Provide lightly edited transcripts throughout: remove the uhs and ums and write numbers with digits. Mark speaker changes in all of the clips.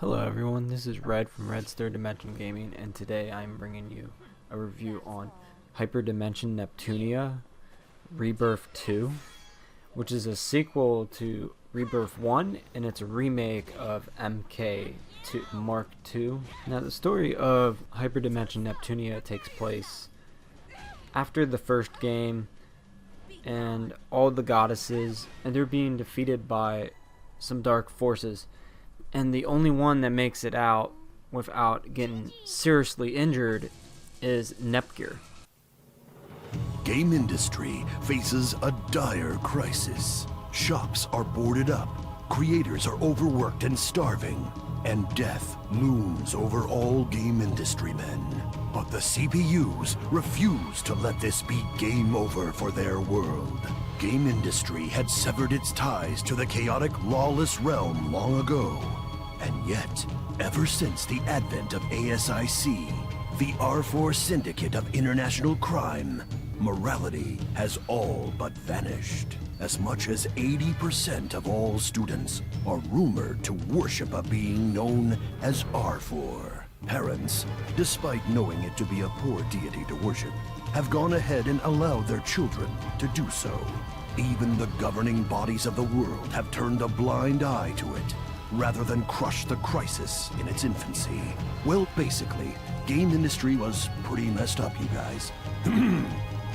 Speaker 1: Hello everyone, this is Red from Red's Third Dimension Gaming, and today I'm bringing you a review on Hyperdimension Neptunia Rebirth 2, which is a sequel to Rebirth 1, and it's a remake of MK2 Mark II. Now the story of Hyperdimension Neptunia takes place after the first game, and all the goddesses, and they're being defeated by some dark forces. And the only one that makes it out without getting seriously injured is Nepgear.
Speaker 2: Gamindustri faces a dire crisis. Shops are boarded up, creators are overworked and starving, and death looms over all Gamindustrimen. But the CPUs refuse to let this be game over for their world. Gamindustri had severed its ties to the chaotic Lawless Realm long ago. And yet, ever since the advent of ASIC, the Arfoire Syndicate of international crime, morality has all but vanished. As much as 80% of all students are rumored to worship a being known as Arfoire. Parents, despite knowing it to be a poor deity to worship, have gone ahead and allowed their children to do so. Even the governing bodies of the world have turned a blind eye to it, rather than crush the crisis in its infancy. Well, basically, Gamindustri was pretty messed up, you guys.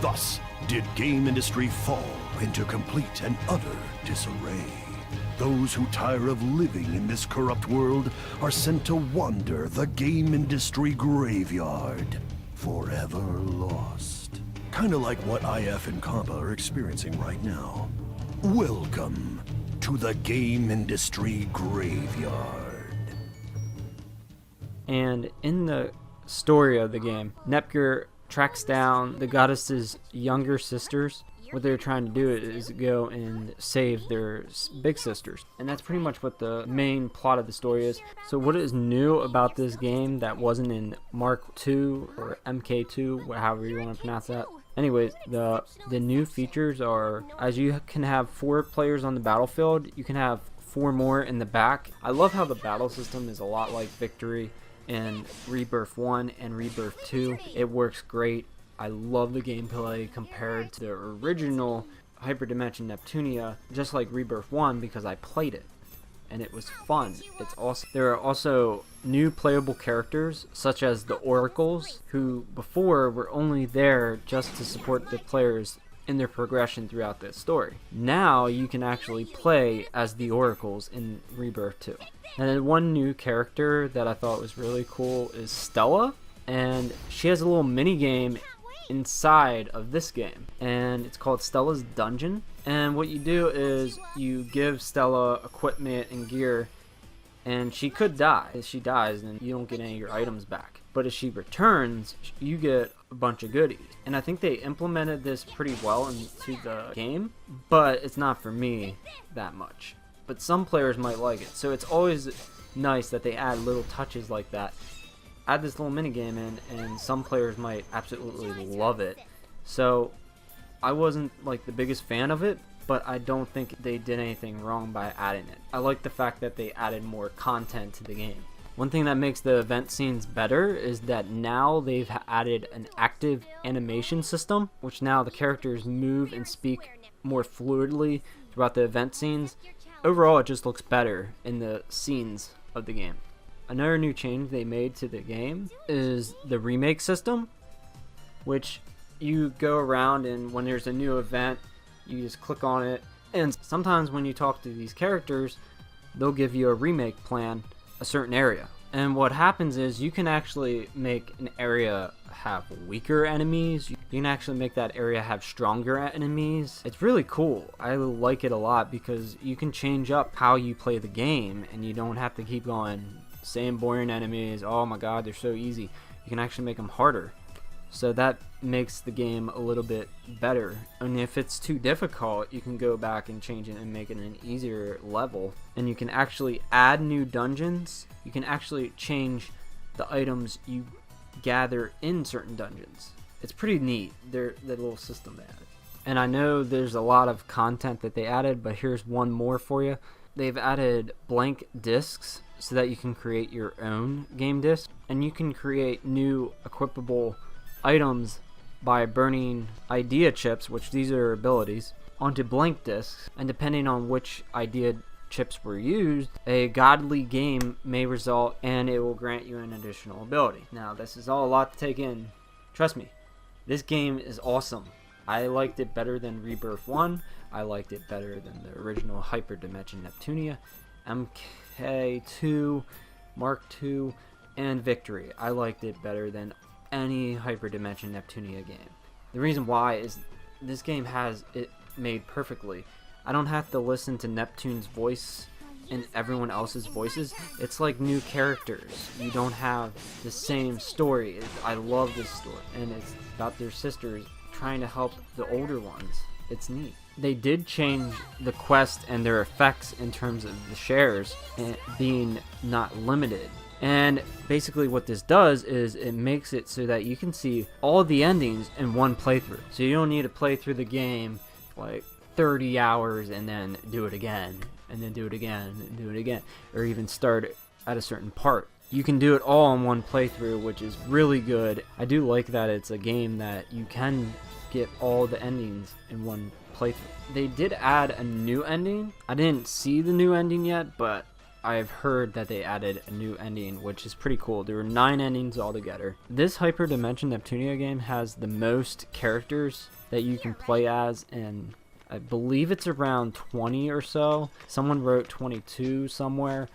Speaker 2: Thus, did Gamindustri fall into complete and utter disarray. Those who tire of living in this corrupt world are sent to wander the Gamindustri Graveyard, forever lost. Kinda like what IF and Compa are experiencing right now. Welcome to the Gamindustri Graveyard.
Speaker 1: And in the story of the game, Nepgear tracks down the goddess's younger sisters. What they're trying to do is go and save their big sisters. And that's pretty much what the main plot of the story is. So what is new about this game that wasn't in Mark II or MK2, however you want to pronounce that? Anyways, the new features are, as you can have 4 players on the battlefield, you can have 4 more in the back. I love how the battle system is a lot like Victory in Rebirth 1 and Rebirth 2. It works great. I love the gameplay compared to the original Hyperdimension Neptunia, just like Rebirth 1, because I played it and it was fun. There are also new playable characters such as the oracles, who before were only there just to support the players in their progression throughout the story. Now you can actually play as the oracles in Rebirth 2. And then one new character that I thought was really cool is Stella, and she has a little mini game inside of this game, and it's called Stella's Dungeon. And what you do is you give Stella equipment and gear, and she could die. If she dies, then you don't get any of your items back. But if she returns, you get a bunch of goodies. And I think they implemented this pretty well into the game, but it's not for me that much. But some players might like it. So it's always nice that they add little touches like that. Add this little mini game in, and some players might absolutely love it. So I wasn't like the biggest fan of it, but I don't think they did anything wrong by adding it. I like the fact that they added more content to the game. One thing that makes the event scenes better is that now they've added an active animation system, which now the characters move and speak more fluidly throughout the event scenes. Overall, it just looks better in the scenes of the game. Another new change they made to the game is the remake system, which you go around, and when there's a new event, you just click on it. And sometimes when you talk to these characters, they'll give you a remake plan, a certain area. And what happens is you can actually make an area have weaker enemies. You can actually make that area have stronger enemies. It's really cool. I like it a lot because you can change up how you play the game, and you don't have to keep going same boring enemies, oh my god, they're so easy. You can actually make them harder. So that makes the game a little bit better. And if it's too difficult, you can go back and change it and make it an easier level. And you can actually add new dungeons. You can actually change the items you gather in certain dungeons. It's pretty neat, the little system they added. And I know there's a lot of content that they added, but here's one more for you. They've added blank discs so that you can create your own game disc, and you can create new equipable items by burning idea chips, which these are abilities, onto blank discs, and depending on which idea chips were used, a godly game may result, and it will grant you an additional ability. Now, this is all a lot to take in. Trust me, this game is awesome. I liked it better than Rebirth 1. I liked it better than the original Hyperdimension Neptunia, MK2, Mark II, and Victory. I liked it better than any Hyperdimension Neptunia game. The reason why is this game has it made perfectly. I don't have to listen to Neptune's voice and everyone else's voices. It's like new characters. You don't have the same story. I love this story, and it's about their sisters trying to help the older ones. It's neat. They did change the quest and their effects in terms of the shares being not limited. And basically what this does is it makes it so that you can see all the endings in one playthrough. So you don't need to play through the game like 30 hours and then do it again, and then do it again, and do it again, or even start at a certain part. You can do it all in one playthrough, which is really good. I do like that it's a game that you can get all the endings in one playthrough. They did add a new ending. I didn't see the new ending yet, but I've heard that they added a new ending, which is pretty cool. There were 9 endings altogether. This Hyperdimension Neptunia game has the most characters that you can play as, and I believe it's around 20 or so. Someone wrote 22 somewhere,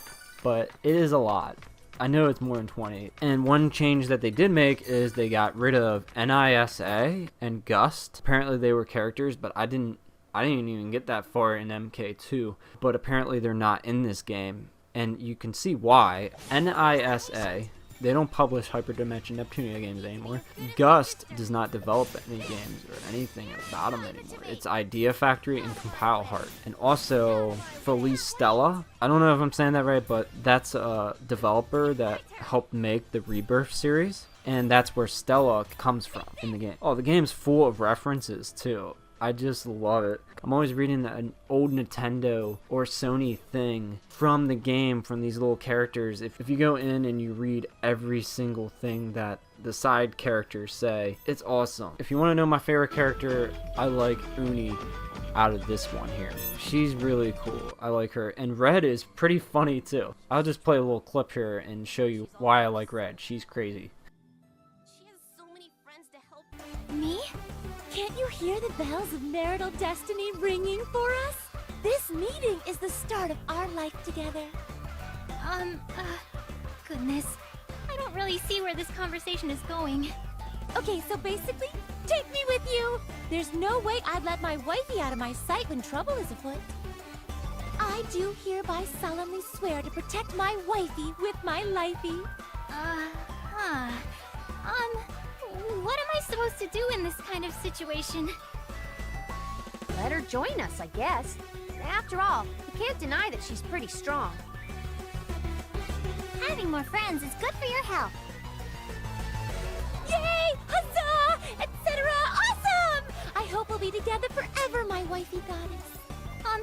Speaker 1: but it is a lot. I know it's more than 20. And one change that they did make is they got rid of NISA and Gust. Apparently they were characters, but I didn't even get that far in MK2. But apparently they're not in this game, and you can see why. NISA, they don't publish Hyperdimension Neptunia games anymore. Gust does not develop any games or anything about them anymore. It's Idea Factory and Compile Heart. And also Felice Stella. I don't know if I'm saying that right, but that's a developer that helped make the Rebirth series. And that's where Stella comes from in the game. Oh, the game's full of references too. I just love it. I'm always reading an old Nintendo or Sony thing from the game, from these little characters. If you go in and you read every single thing that the side characters say, it's awesome. If you want to know my favorite character, I like Uni out of this one here. She's really cool. I like her. And Red is pretty funny too. I'll just play a little clip here and show you why I like Red. She's crazy.
Speaker 3: She has so many friends to help. Me? Can't you hear the bells of marital destiny ringing for us? This meeting is the start of our life together.
Speaker 4: Goodness. I don't really see where this conversation is going.
Speaker 3: Okay, so basically, take me with you. There's no way I'd let my wifey out of my sight when trouble is afoot. I do hereby solemnly swear to protect my wifey with my lifey.
Speaker 4: What am I supposed to do in this kind of situation?
Speaker 5: Let her join us, I guess. After all, you can't deny that she's pretty strong.
Speaker 4: Having more friends is good for your health.
Speaker 3: Yay! Huzzah! Etc. Awesome! I hope we'll be together forever, my wifey goddess.
Speaker 4: I'm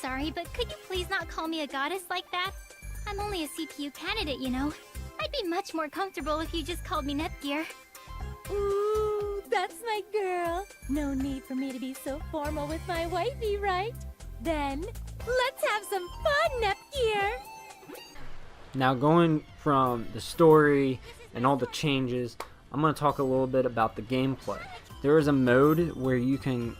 Speaker 4: sorry, but could you please not call me a goddess like that? I'm only a CPU candidate, you know. I'd be much more comfortable if you just called me Nepgear.
Speaker 3: Ooh, that's my girl. No need for me to be so formal with my wifey, right? Then, let's have some fun, Nepgear!
Speaker 1: Now, going from the story and all the changes, I'm going to talk a little bit about the gameplay. There is a mode where you can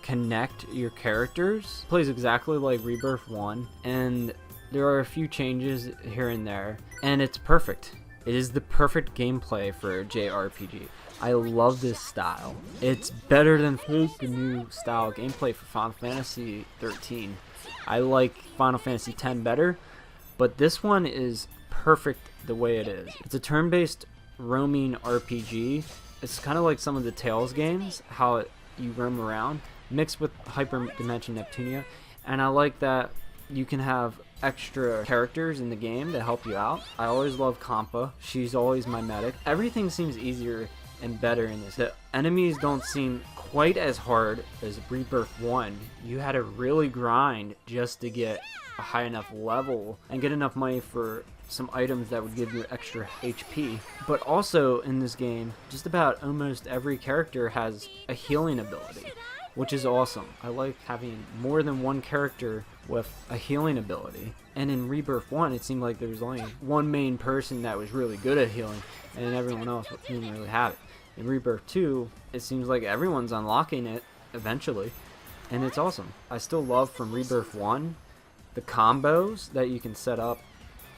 Speaker 1: connect your characters. It plays exactly like Rebirth 1, and there are a few changes here and there, and it's perfect. It is the perfect gameplay for a JRPG. I love this style. It's better than the new style gameplay for Final Fantasy 13. I like Final Fantasy 10 better, but this one is perfect the way it is. It's a turn-based roaming RPG. It's kind of like some of the Tales games, how you roam around, mixed with Hyperdimension Neptunia. And I like that you can have extra characters in the game to help you out. I always love Kampa. She's always my medic. Everything seems easier and better in this. The enemies don't seem quite as hard as Rebirth 1. You had to really grind just to get a high enough level and get enough money for some items that would give you extra HP. But also in this game, just about almost every character has a healing ability, which is awesome. I like having more than one character with a healing ability. And in Rebirth 1, it seemed like there was only one main person that was really good at healing, and everyone else didn't really have it. In Rebirth 2, it seems like everyone's unlocking it eventually, and it's awesome. I still love from Rebirth 1 the combos that you can set up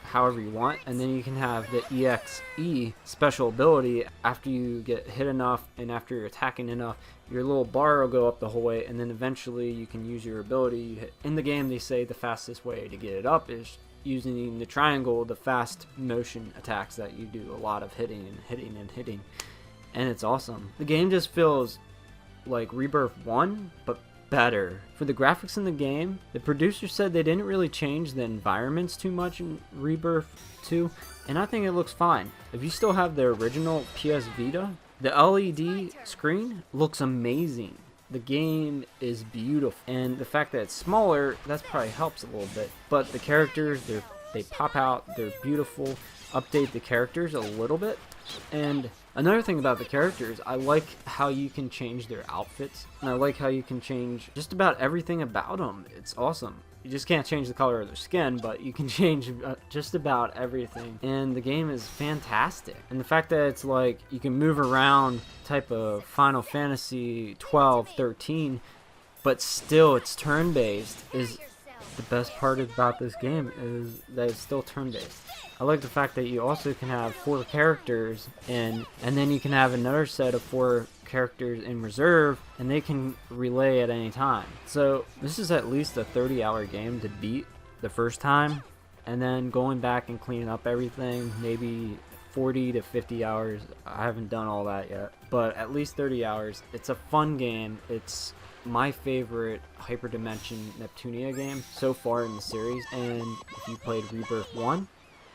Speaker 1: however you want, and then you can have the EXE special ability. After you get hit enough and after you're attacking enough, your little bar will go up the whole way, and then eventually you can use your ability. In the game, they say the fastest way to get it up is using the triangle, the fast motion attacks that you do a lot of hitting and hitting and hitting, and it's awesome. The game just feels like Rebirth 1, but better. For the graphics in the game, the producer said they didn't really change the environments too much in Rebirth 2, and I think it looks fine. If you still have the original PS Vita, the LED screen looks amazing. The game is beautiful, and the fact that it's smaller, that probably helps a little bit. But the characters, they pop out, they're beautiful. Update the characters a little bit. And another thing about the characters, I like how you can change their outfits, and I like how you can change just about everything about them. It's awesome. You just can't change the color of their skin, but you can change just about everything. And the game is fantastic. And the fact that it's like you can move around type of Final Fantasy 12, 13, but still it's turn-based is the best part about this game, is that it's still turn-based. I like the fact that you also can have 4 characters and then you can have another set of 4 characters in reserve, and they can relay at any time. So this is at least a 30-hour game to beat the first time, and then going back and cleaning up everything, maybe 40 to 50 hours. I haven't done all that yet, but at least 30 hours. It's a fun game. It's my favorite Hyperdimension Neptunia game so far in the series, and if you played Rebirth 1,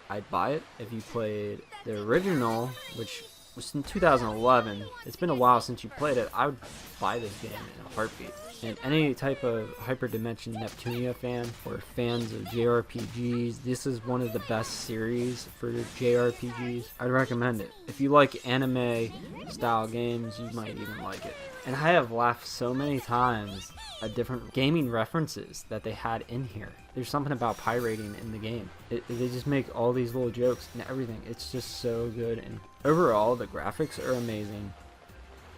Speaker 1: I'd buy it. If you played the original, which was in 2011, it's been a while since you played it, I would buy this game in a heartbeat. And any type of Hyperdimension Neptunia fan or fans of JRPGs, this is one of the best series for JRPGs. I'd recommend it. If you like anime style games, you might even like it. And I have laughed so many times at different gaming references that they had in here. There's something about pirating in the game. They just make all these little jokes and everything. It's just so good. And overall, the graphics are amazing.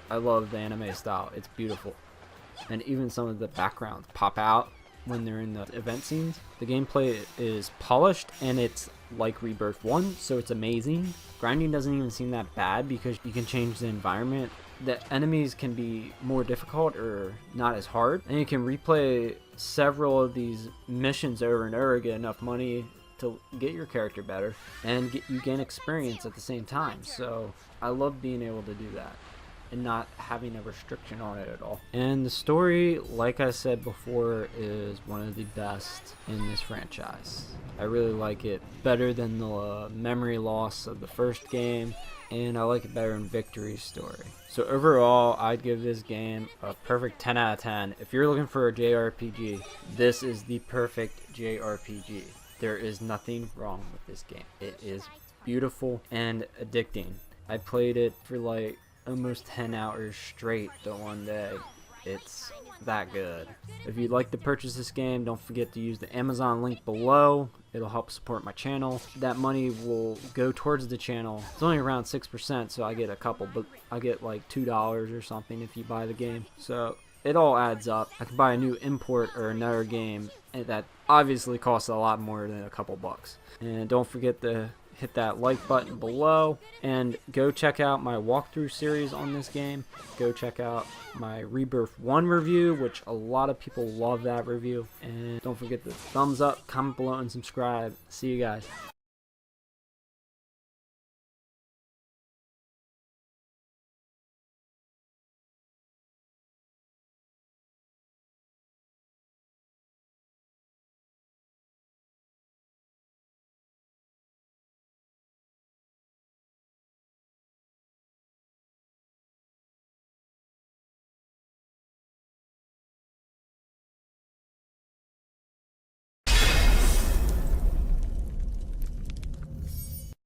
Speaker 1: I love the anime style. It's beautiful. And even some of the backgrounds pop out when they're in the event scenes. The gameplay is polished, and it's like Rebirth 1, so it's amazing. Grinding doesn't even seem that bad because you can change the environment. The enemies can be more difficult or not as hard, and you can replay several of these missions over and over, get enough money to get your character better, and you gain experience at the same time. So I love being able to do that and not having a restriction on it at all. And the story, like I said before, is one of the best in this franchise. I really like it better than the memory loss of the first game, and I like it better than Victory's story. So overall, I'd give this game a perfect 10 out of 10. If you're looking for a JRPG, this is the perfect JRPG. There is nothing wrong with this game. It is beautiful and addicting. I played it for like almost 10 hours straight the one day. It's that good. If you'd like to purchase this game, don't forget to use the Amazon link below. It'll help support my channel. That money will go towards the channel. It's only around 6%, so I get a couple, but I get like $2 or something if you buy the game. So it all adds up. I can buy a new import or another game, and that obviously costs a lot more than a couple bucks. And don't forget to hit that like button below, and go check out my walkthrough series on this game. Go check out my Rebirth 1 review, which a lot of people love that review. And don't forget to thumbs up, comment below, and subscribe. See you guys.